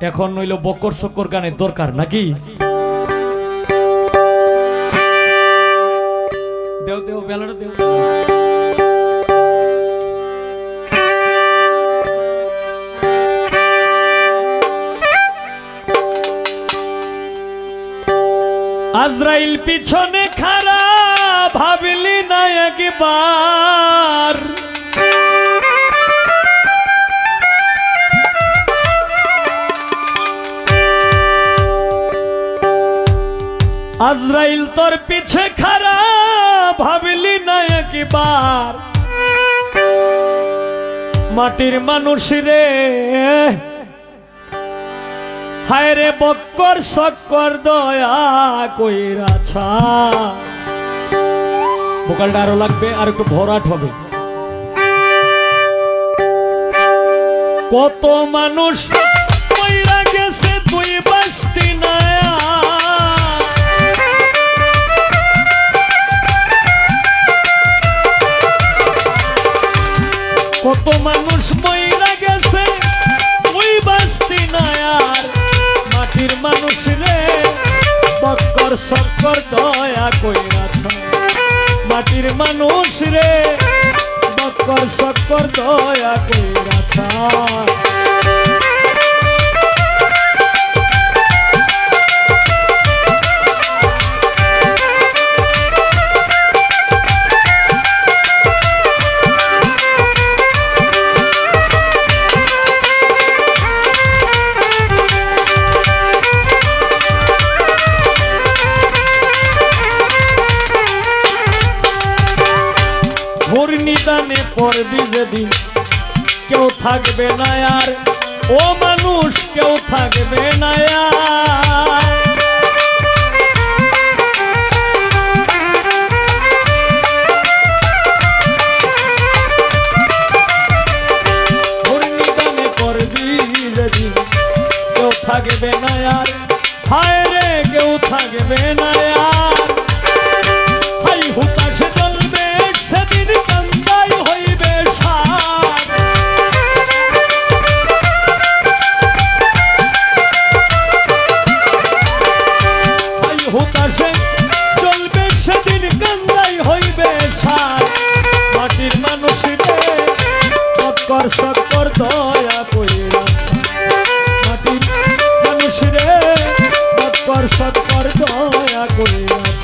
এখন হইল বকর সকর গানের দরকার নাকি? দেও দেও বেলাটা দেও। আজরাইল পিছনে খাড়া ভাবলি না একবার, আজরাইল তোর পিছে খাড়া ভাবলি না একবার, মাটির মানুষ রে হায় রে বক্কর সকর দয়া কইরাছা। ভোকালটা আরো লাগবে, আর একটু ভরাট হবে। কত মানুষ কইরা গেছে তুই বাস্তি না, কত মানুষ মইরা গেছে তুই বাস্তি না, আর মাটির মানুষ রে বক্কর সকর দয়া কইরাছ। মাটির মানুষ রে বক্কর সকর দয়া কইরাছ। নিদানে পড়বি যেদিন কেউ থাকবে না আর, ও মানুষ কেউ থাকবে না আর। নিদানে পড়বি যেদিন কেউ থাকবে না আর, হায় রে কেউ থাকবে না আর। হাই হুতাশে জ্বলবে সেদিন কান্দাই হইবে সার, হাই হুতাশে জ্বলবে সেদিন কান্দাই হইবে সার। মাটির মানুষ রে বক্কর সকর দয়া কইরাছ। মাটির মানুষ রে বক্কর সকর দয়া কইরাছ।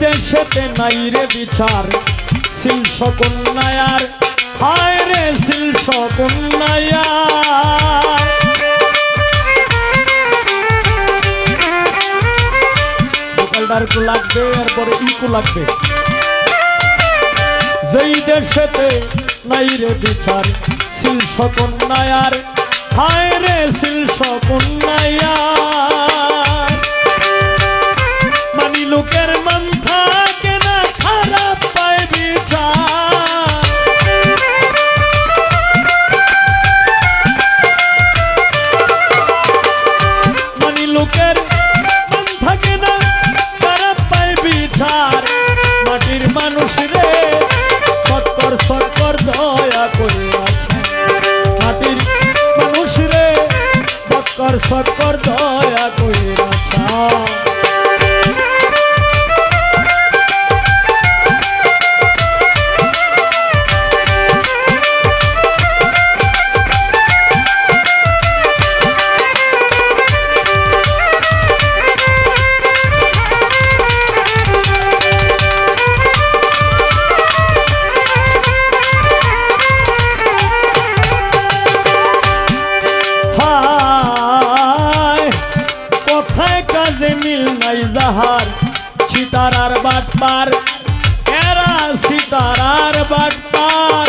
দেশেতে নাই রে বিচার শিল সকন্যায়ার, হায় রে শিল সকন্যায়ার। ভোকালটার কো লাগবে, এরপরে ইকো লাগবে। যেই দেশেতে নাই রে বিচার শিল সকন্যায়ার, হায় রে শিল সকন্যায়ার। মানি লোকের মান থাকে না, খারাপ পায় বিচার। মানি লোকের মান থাকে না, খারাপ পায় বিচার। মাটির মানুষ রে বক্কর সকর দয়া কইরাছ। মাটির মানুষ রে বক্কর সকর দয়া কইরাছ। মিল নাই যাহার সীতারার বাটপার, এরা সীতারার বাটপার।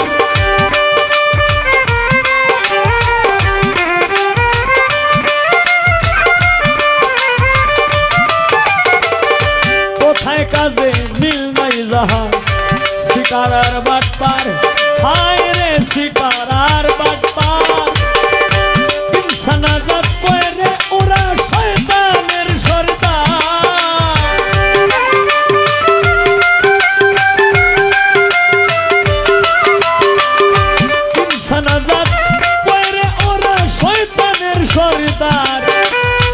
কাজে মিল নাই যাহা শিকার আর বাটপার হায় রে শিকার আর বাটপার ইনসান আজাদ কয় রে ওরা শয়তানের সর্দার ইনসান আজাদ কয় রে ওরা শয়তানের সর্দার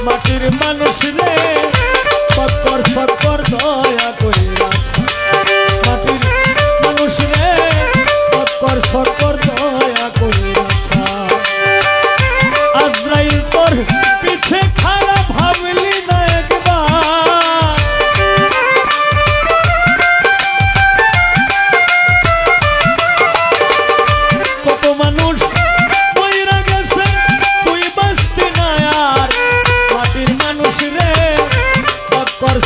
মাটির মানুষ রে সত্তর সত্তর দয়া কইরা মাটির মানুষ রে সত্তর সত্তর দয়া কইরা আজরাইল তোর পিছে খারাপ ভাবলি না একবার কত মানুষ মইরা গেছে তুই বাঁচতি না আর মাটির মানুষ রে সত্তর